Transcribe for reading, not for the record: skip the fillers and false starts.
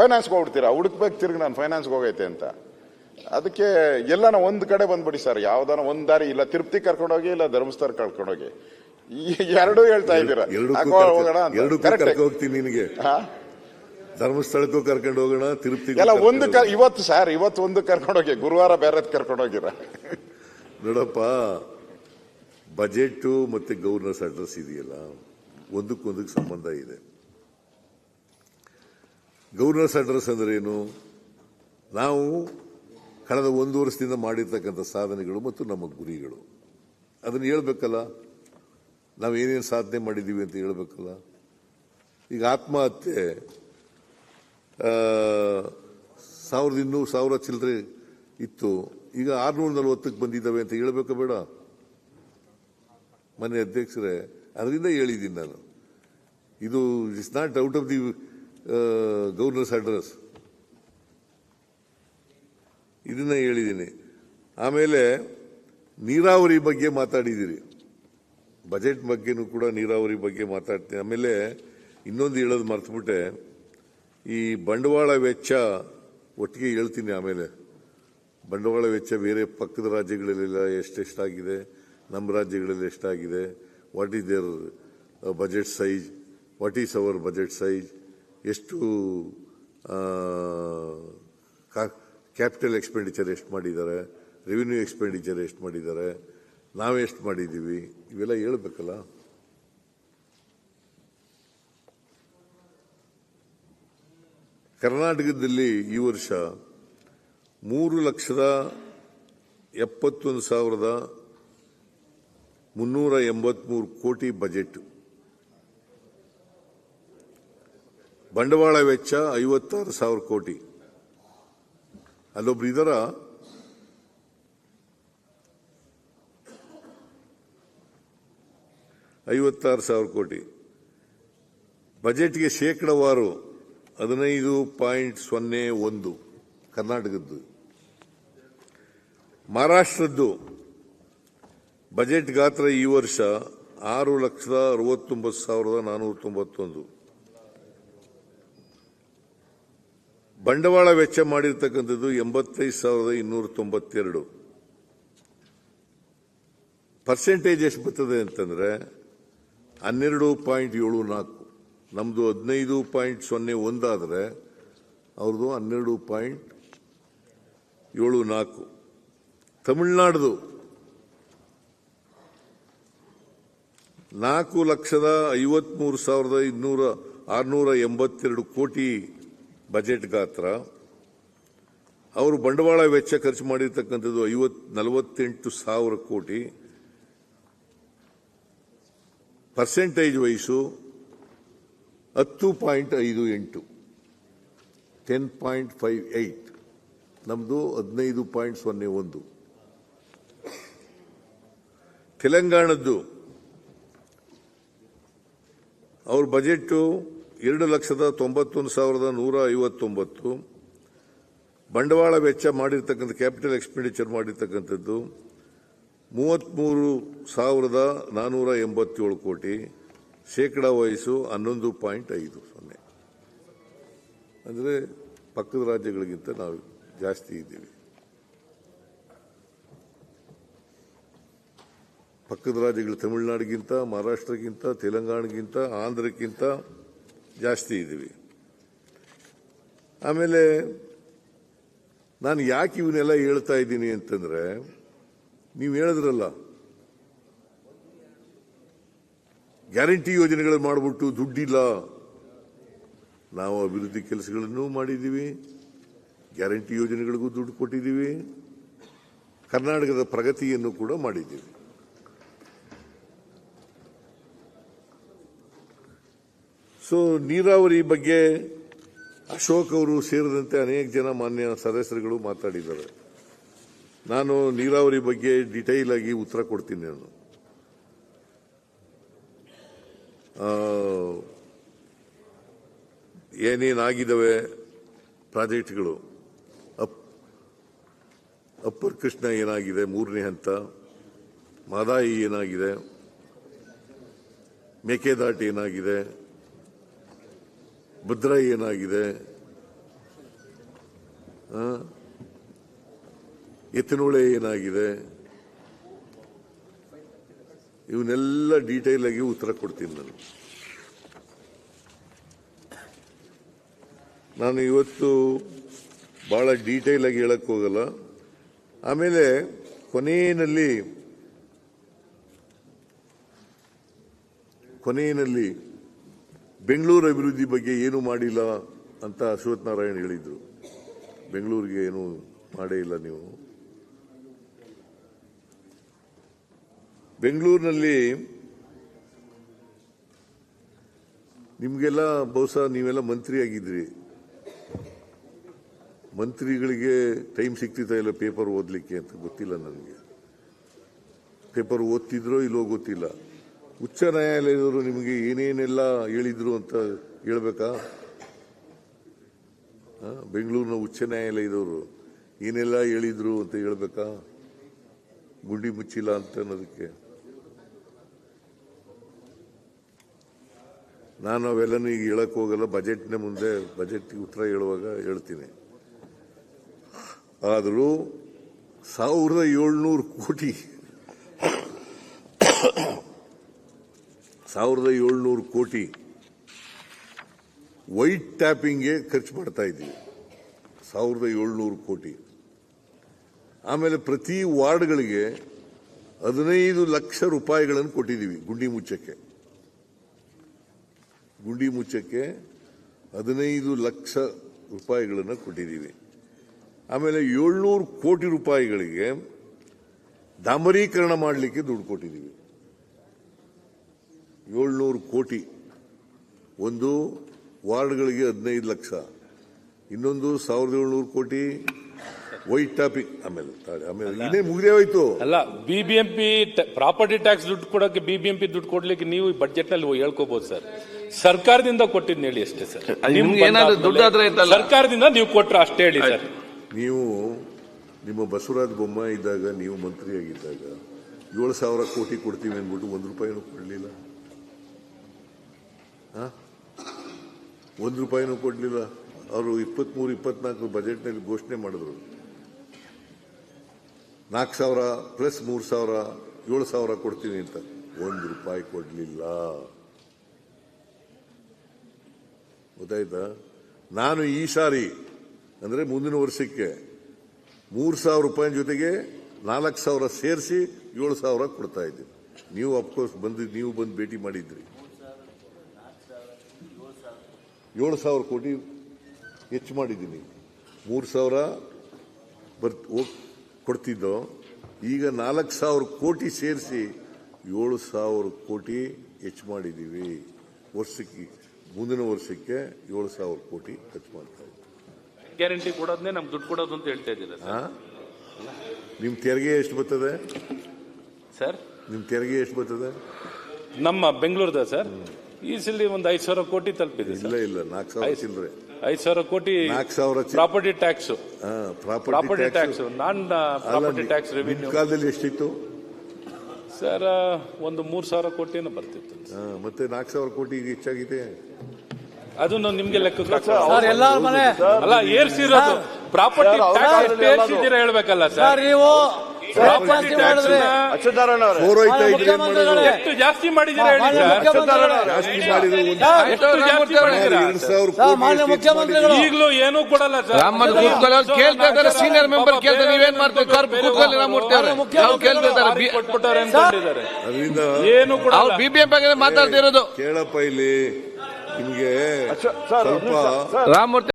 ಫೈನಾನ್ಸ್ಗೆ ಹೋಗ್ಬಿಡ್ತೀರಾ, ಹುಡುಕ್ಬೇಕು ತಿರ್ಗಿ ನಾನು ಫೈನಾನ್ಸ್ಗೆ ಹೋಗೈತೆ ಅಂತ. ಅದಕ್ಕೆ ಎಲ್ಲಾನ ಒಂದ್ ಕಡೆ ಬಂದ್ಬಿಡಿ ಸರ್, ಯಾವ್ದಾನ ಒಂದ್ ದಾರಿ, ಇಲ್ಲ ತಿರುಪತಿ ಕರ್ಕೊಂಡೋಗಿ ಇಲ್ಲ ಧರ್ಮಸ್ಥಳ ಕರ್ಕೊಂಡೋಗಿ, ಎರಡೂ ಹೇಳ್ತಾ ಇದ್ದೀರಾ. ಹೋಗ್ತೀನಿ ನಿನಗೆ, ಧರ್ಮಸ್ಥಳಕ್ಕೂ ಕರ್ಕೊಂಡು ಹೋಗೋಣ, ತಿರುಪತಿ ಎಲ್ಲ ಒಂದು ಇವತ್ತು ಸರ್, ಇವತ್ತು ಒಂದು ಕರ್ಕೊಂಡೋಗಿ, ಗುರುವಾರ ಬೇರೆ ಕರ್ಕೊಂಡೋಗಿರ. ನೋಡಪ್ಪ, ಬಜೆಟ್ ಮತ್ತೆ ಗವರ್ನರ್ಸ್ ಅಡ್ರೆಸ್ ಇದೆಯಲ್ಲ, ಒಂದಕ್ಕೊಂದಕ್ಕೆ ಸಂಬಂಧ ಇದೆ. ಗವರ್ನರ್ಸ್ ಅಡ್ರೆಸ್ ಅಂದ್ರೆ ಏನು? ನಾವು ಕಳೆದ 1 ವರ್ಷದಿಂದ ಮಾಡಿರ್ತಕ್ಕಂಥ ಸಾಧನೆಗಳು ಮತ್ತು ನಮ್ಮ ಗುರಿಗಳು, ಅದನ್ನು ಹೇಳ್ಬೇಕಲ್ಲ. ನಾವೇನೇನು ಸಾಧನೆ ಮಾಡಿದ್ದೀವಿ ಅಂತ ಹೇಳ್ಬೇಕಲ್ಲ. ಈಗ ಆತ್ಮಹತ್ಯೆ 1200 ಚಿಲ್ಲರೆ ಇತ್ತು, ಈಗ 640ಕ್ಕೆ ಬಂದಿದ್ದಾವೆ ಅಂತ ಹೇಳ್ಬೇಕಾ ಬೇಡ? ಮನೆ ಅಧ್ಯಕ್ಷರೇ, ಅದರಿಂದ ಹೇಳಿದ್ದೀನಿ ನಾನು. ಇದು it's not out of the governors address, ಇದನ್ನ ಹೇಳಿದ್ದೀನಿ. ಆಮೇಲೆ ನೀರಾವರಿ ಬಗ್ಗೆ ಮಾತಾಡಿದ್ದೀರಿ, ಬಜೆಟ್ ಬಗ್ಗೆನೂ ಕೂಡ ನೀರಾವರಿ ಬಗ್ಗೆ ಮಾತಾಡ್ತೀನಿ. ಆಮೇಲೆ ಇನ್ನೊಂದು ಹೇಳೋದು ಮರ್ತುಬಿಟ್ಟೆ, ಈ ಬಂಡವಾಳ ವೆಚ್ಚ ಒಟ್ಟಿಗೆ ಹೇಳ್ತೀನಿ. ಆಮೇಲೆ ಬಂಡವಾಳ ವೆಚ್ಚ ಬೇರೆ ಪಕ್ಕದ ರಾಜ್ಯಗಳಲ್ಲೆಲ್ಲ ಎಷ್ಟೆಷ್ಟಾಗಿದೆ, ನಮ್ಮ ರಾಜ್ಯಗಳಲ್ಲಿ ಎಷ್ಟಾಗಿದೆ, what is their budget size, what is our budget size, ಎಷ್ಟು ಕ್ಯಾಪಿಟಲ್ ಎಕ್ಸ್ಪೆಂಡಿಚರ್ ಎಷ್ಟು ಮಾಡಿದ್ದಾರೆ, ರೆವಿನ್ಯೂ ಎಕ್ಸ್ಪೆಂಡಿಚರ್ ಎಷ್ಟು ಮಾಡಿದ್ದಾರೆ, ನಾವೆಷ್ಟು ಮಾಡಿದ್ದೀವಿ, ಇವೆಲ್ಲ ಹೇಳ್ಬೇಕಲ್ಲ. ಕರ್ನಾಟಕದಲ್ಲಿ ಈ ವರ್ಷ 3,71,383 ಕೋಟಿ ಬಜೆಟ್, ಬಂಡವಾಳ ವೆಚ್ಚ 56,000 ಕೋಟಿ. ಅಲ್ಲೊಬ್ರು ಇದರ 56,000 ಕೋಟಿ. ಬಜೆಟ್ಗೆ ಶೇಕಡವಾರು 15.01 ಕರ್ನಾಟಕದ್ದು. ಮಹಾರಾಷ್ಟ್ರದ್ದು ಬಜೆಟ್ ಗಾತ್ರ ಈ ವರ್ಷ 6,69,491. ಬಂಡವಾಳ ವೆಚ್ಚ ಮಾಡಿರ್ತಕ್ಕಂಥದ್ದು 85,292. ಪರ್ಸೆಂಟೇಜ್ ಎಷ್ಟು ಬರ್ತದೆ ಅಂತಂದ್ರೆ 12.74. ನಮ್ದು 15.01 ಆದರೆ ಅವ್ರದ್ದು 12.74. ತಮಿಳುನಾಡ್ದು 4,53,682 ಕೋಟಿ ಬಜೆಟ್ ಗಾತ್ರ. ಅವರು ಬಂಡವಾಳ ವೆಚ್ಚ ಖರ್ಚು ಮಾಡಿರ್ತಕ್ಕಂಥದ್ದು 48,000 ಕೋಟಿ. Percentage wise 10.58, 10.58. ನಮ್ದು 15.01. ತೆಲಂಗಾಣದ್ದು ಅವ್ರ ಬಜೆಟ್ 2,91,159. ಬಂಡವಾಳ ವೆಚ್ಚ ಮಾಡಿರ್ತಕ್ಕಂಥ ಕ್ಯಾಪಿಟಲ್ ಎಕ್ಸ್ಪೆಂಡಿಚರ್ ಮಾಡಿರ್ತಕ್ಕಂಥದ್ದು 33,487 ಕೋಟಿ. ಶೇಕಡಾ ವಯಸ್ಸು 11.50. ಅಂದರೆ ಪಕ್ಕದ ರಾಜ್ಯಗಳಿಗಿಂತ ನಾವು ಜಾಸ್ತಿ ಇದ್ದೀವಿ. ಪಕ್ಕದ ರಾಜ್ಯಗಳು ತಮಿಳುನಾಡಿಗಿಂತ, ಮಹಾರಾಷ್ಟ್ರಕ್ಕಿಂತ, ತೆಲಂಗಾಣಕ್ಕಿಂತ, ಆಂಧ್ರಕ್ಕಿಂತ ಜಾಸ್ತಿ ಇದ್ದೀವಿ. ಆಮೇಲೆ ನಾನು ಯಾಕೆ ಇವನ್ನೆಲ್ಲ ಹೇಳ್ತಾ ಇದ್ದೀನಿ ಅಂತಂದ್ರೆ, ನೀವು ಹೇಳಿದ್ರಲ್ಲ ಗ್ಯಾರಂಟಿ ಯೋಜನೆಗಳು ಮಾಡಿಬಿಟ್ಟು ದುಡ್ಡಿಲ್ಲ. ನಾವು ಅಭಿವೃದ್ಧಿ ಕೆಲಸಗಳನ್ನು ಮಾಡಿದ್ದೀವಿ, ಗ್ಯಾರಂಟಿ ಯೋಜನೆಗಳಿಗೂ ದುಡ್ಡು ಕೊಟ್ಟಿದ್ದೀವಿ, ಕರ್ನಾಟಕದ ಪ್ರಗತಿಯನ್ನು ಕೂಡ ಮಾಡಿದ್ದೀವಿ. ಸೊ ನೀರಾವರಿ ಬಗ್ಗೆ ಅಶೋಕ್ ಅವರು ಸೇರಿದಂತೆ ಅನೇಕ ಜನ ಮಾನ್ಯ ಸದಸ್ಯರುಗಳು ಮಾತಾಡಿದ್ದಾರೆ. ನಾನು ನೀರಾವರಿ ಬಗ್ಗೆ ಡಿಟೈಲ್ ಆಗಿ ಉತ್ತರ ಕೊಡ್ತೀನಿ. ನಾನು ಏನೇನಾಗಿದ್ದಾವೆ ಪ್ರಾಜೆಕ್ಟ್ಗಳು, ಅಪ್ಪರ್ ಕೃಷ್ಣ ಏನಾಗಿದೆ 3ನೇ ಹಂತ, ಮಾದಾಯಿ ಏನಾಗಿದೆ, ಮೇಕೆದಾಟು ಏನಾಗಿದೆ, ಭದ್ರಾ ಏನಾಗಿದೆ, ಎಥೆನೋಲ್ ಏನಾಗಿದೆ, ಇವನ್ನೆಲ್ಲ ಡೀಟೇಲ್ ಆಗಿ ಉತ್ತರ ಕೊಡ್ತೀನಿ ನಾನು ಇವತ್ತು ಬಹಳ ಡೀಟೇಲ್ ಆಗಿ ಹೇಳಕ್ ಹೋಗಲ್ಲ. ಆಮೇಲೆ ಕೊನೆಯಲ್ಲಿ ಬೆಂಗಳೂರು ಅಭಿವೃದ್ಧಿ ಬಗ್ಗೆ ಏನು ಮಾಡಿಲ್ಲ ಅಂತ ಅಶ್ವಥ್ ನಾರಾಯಣ್ ಹೇಳಿದ್ರು. ಬೆಂಗಳೂರಿಗೆ ಏನು ಮಾಡೇ ಇಲ್ಲ ನೀವು. ಬೆಂಗಳೂರಿನಲ್ಲಿ ನಿಮ್ಗೆಲ್ಲ ಬಹುಶಃ ನೀವೆಲ್ಲ ಮಂತ್ರಿ ಆಗಿದ್ರಿ, ಮಂತ್ರಿಗಳಿಗೆ ಟೈಮ್ ಸಿಗ್ತಿತ್ತ ಇಲ್ಲ ಪೇಪರ್ ಓದಲಿಕ್ಕೆ ಅಂತ ಗೊತ್ತಿಲ್ಲ ನನಗೆ. ಪೇಪರ್ ಓದ್ತಿದ್ರೋ ಇಲ್ಲೋ ಗೊತ್ತಿಲ್ಲ. ಉಚ್ಚ ನ್ಯಾಯಾಲಯದವರು ನಿಮಗೆ ಏನೇನೆಲ್ಲ ಹೇಳಿದ್ರು ಅಂತ ಹೇಳ್ಬೇಕಾ? ಬೆಂಗಳೂರಿನ ಉಚ್ಚ ನ್ಯಾಯಾಲಯದವರು ಏನೆಲ್ಲ ಹೇಳಿದ್ರು ಅಂತ ಹೇಳ್ಬೇಕಾ? ಗುಂಡಿ ಮುಚ್ಚಿಲ್ಲ ಅಂತ ಅನ್ನೋದಕ್ಕೆ ನಾನು ಅವೆಲ್ಲನೂ ಈಗ ಹೇಳಕ್ ಹೋಗಲ್ಲ. ಬಜೆಟ್ನ ಮುಂದೆ ಬಜೆಟ್ ಉತ್ತರ ಹೇಳುವಾಗ ಹೇಳ್ತೀನಿ. ಆದರೂ 1700 ಕೋಟಿ 1700 ಕೋಟಿ ವೈಟ್ ಟ್ಯಾಪಿಂಗ್ಗೆ ಖರ್ಚು ಮಾಡ್ತಾ ಇದ್ದೀವಿ. 1700 ಕೋಟಿ. ಆಮೇಲೆ ಪ್ರತಿ ವಾರ್ಡ್ಗಳಿಗೆ 15 ಲಕ್ಷ ರೂಪಾಯಿಗಳನ್ನು ಕೊಟ್ಟಿದ್ದೀವಿ ಗುಂಡಿ ಮುಚ್ಚಕ್ಕೆ. 15 ಲಕ್ಷ ರೂಪಾಯಿಗಳನ್ನು ಕೊಟ್ಟಿದ್ದೀವಿ. ಆಮೇಲೆ 700 ಕೋಟಿ ರೂಪಾಯಿಗಳಿಗೆ ಡಾಂಬರೀಕರಣ ಮಾಡಲಿಕ್ಕೆ ದುಡ್ಡು ಕೊಟ್ಟಿದ್ದೀವಿ. 700 ಕೋಟಿ. ಒಂದು ವಾರ್ಡ್ಗಳಿಗೆ 15 ಲಕ್ಷ, ಇನ್ನೊಂದು 1700 ಕೋಟಿ ವೈಟ್ ಟಾಪಿಂಗ್. ಆಮೇಲೆ ಇನ್ನೇ ಮುಗಿದೇ ಹೋಯ್ತು. ಅಲ್ಲ, ಬಿಬಿಎಂಪಿ ಪ್ರಾಪರ್ಟಿ ಟ್ಯಾಕ್ಸ್ ದುಡ್ಡು ಕೊಡಕ್ಕೆ ಬಿಬಿಎಂಪಿ ದುಡ್ಡು ಕೊಡ್ಲಿಕ್ಕೆ ನೀವು ಬಡ್ಜೆಟ್ ನಲ್ಲಿ ಹೇಳ್ಕೋಬಹುದು ಸರ್. ಸರ್ಕಾರದಿಂದ ಕೊಟ್ಟಿದ್ನ ಹೇಳಿ ಅಷ್ಟೇ ಸರ್. ಸರ್ಕಾರದಿಂದ ನೀವು ಕೊಟ್ರೆ ಅಷ್ಟೇ ಹೇಳಿ ಸರ್. ನೀವು ನಿಮ್ಮ ಬಸವರಾಜ ಬೊಮ್ಮಾಯಿ ಇದ್ದಾಗ, ನೀವು ಮಂತ್ರಿಯಾಗಿದ್ದಾಗ 7,000 ಕೋಟಿ ಕೊಡ್ತೀವಿ ಅಂದ್ಬಿಟ್ಟು 1 ರೂಪಾಯಿನೂ ಕೊಡಲಿಲ್ಲ. 1 ರೂಪಾಯಿನೂ ಕೊಡಲಿಲ್ಲ. ಅವರು 23-24 ಬಜೆಟ್ನಲ್ಲಿ ಘೋಷಣೆ ಮಾಡಿದ್ರು 4,000 ಪ್ಲಸ್ 3,000 7,000 ಕೊಡ್ತೀನಿ ಅಂತ. 1 ರೂಪಾಯಿ ಕೊಡಲಿಲ್ಲ. ಗೊತ್ತಾಯ್ತಾ? ನಾನು ಈ ಸಾರಿ ಅಂದ್ರೆ ಮುಂದಿನ ವರ್ಷಕ್ಕೆ 3,000 ರೂಪಾಯಿ ಜೊತೆಗೆ 4,000 ಸೇರಿಸಿ 7,000 ಕೊಡ್ತಾ ಇದ್ದೀನಿ. ನೀವು ಅಫ್ಕೋರ್ಸ್ ನೀವು ಬಂದು ಭೇಟಿ ಮಾಡಿದ್ರಿ. 7,000 ಕೋಟಿ ಹೆಚ್ಚು ಮಾಡಿದ್ದೀನಿ. 3,000 ಕೊಡ್ತಿದ್ದೋ, ಈಗ 4,000 ಕೋಟಿ ಸೇರಿಸಿ 7,000 ಕೋಟಿ ಹೆಚ್ಚು ಮಾಡಿದ್ದೀವಿ. ವರ್ಷಕ್ಕೆ ಮುಂದಿನ ವರ್ಷಕ್ಕೆ 7,000 ಕೋಟಿ ಖರ್ಚು ಮಾಡ್ತಾ ಇದ್ದೀವಿ. ಗ್ಯಾರಂಟಿ ಕೊಡೋದನ್ನೇ ನಮ್ಗೆ ದುಡ್ಡು ಕೊಡೋದು ಅಂತ ಹೇಳ್ತಾ ಇದ್ದೀರಾ ನಿಮ್ ತೆರಿಗೆ ಎಷ್ಟು ಬರ್ತದೆ ಸರ್? ನಿಮ್ ತೆರಿಗೆ ಎಷ್ಟು ಬರ್ತದೆ? ನಮ್ಮ ಬೆಂಗಳೂರದ ಸರ್ ಈ ಸಲ ಒಂದು 5,000 ಕೋಟಿ ತಲುಪಿದೆ. ಇಲ್ಲ 4,000 ಚಿಲ್ಲರೆ. 5,000 ಕೋಟಿ 4,000 ಪ್ರಾಪರ್ಟಿ ಟ್ಯಾಕ್ಸ್. ಪ್ರಾಪರ್ಟಿ ಟ್ಯಾಕ್ಸ್ ನಾನ್ ಪ್ರಾಪರ್ಟಿ ಟ್ಯಾಕ್ಸ್ ರೆವಿನ್ಯೂ ಕಾಲದಲ್ಲಿ ಎಷ್ಟಿತ್ತು ಸರ್? ಒಂದು 3,000 ಕೋಟಿನೂ ಬರ್ತಿತ್ತು. ಮತ್ತೆ 4,000 ಕೋಟಿ ಈಗ ಹೆಚ್ಚಾಗಿದೆ. ಅದನ್ನು ನಿಮ್ಗೆ ಲೆಕ್ಕ ಅಲ್ಲ, ಏರ್ಸಿರೋದು ಪ್ರಾಪರ್ಟಿ ಟ್ಯಾಕ್ಸ್ ಏರ್ಸಿದ್ದೀರಾ ಹೇಳ್ಬೇಕಲ್ಲ ಸರ್. ನೀವು ಪ್ರಾಪರ್ಟಿ ಟ್ಯಾಕ್ಸ್ ಎಷ್ಟು ಜಾಸ್ತಿ ಮಾಡಿದ್ದೀರಾ ಹೇಳಿ ಸರ್. ಈಗಲೂ ಏನೂ ಕೊಡಲ್ಲ ಸರ್. ಸೀನಿಯರ್ ಮೆಂಬರ್ ಕೇಳ್ತಾರೆ, ನೀವೇನ್ ಮಾಡ್ತೀವಿ? ಕೊಟ್ಬಿಟ್ಟಾರೆ ಅನ್ಕೊಂಡಿದ್ದಾರೆ. ಏನು ಕೂಡ ಬಿಬಿಎಂಪಿ ಮಾತಾಡ್ತಿರೋದು ಕೇಳಪ್ಪ ಇಲ್ಲಿ ನಿಮ್ಗೆ ರಾಮಮೂರ್ತಿ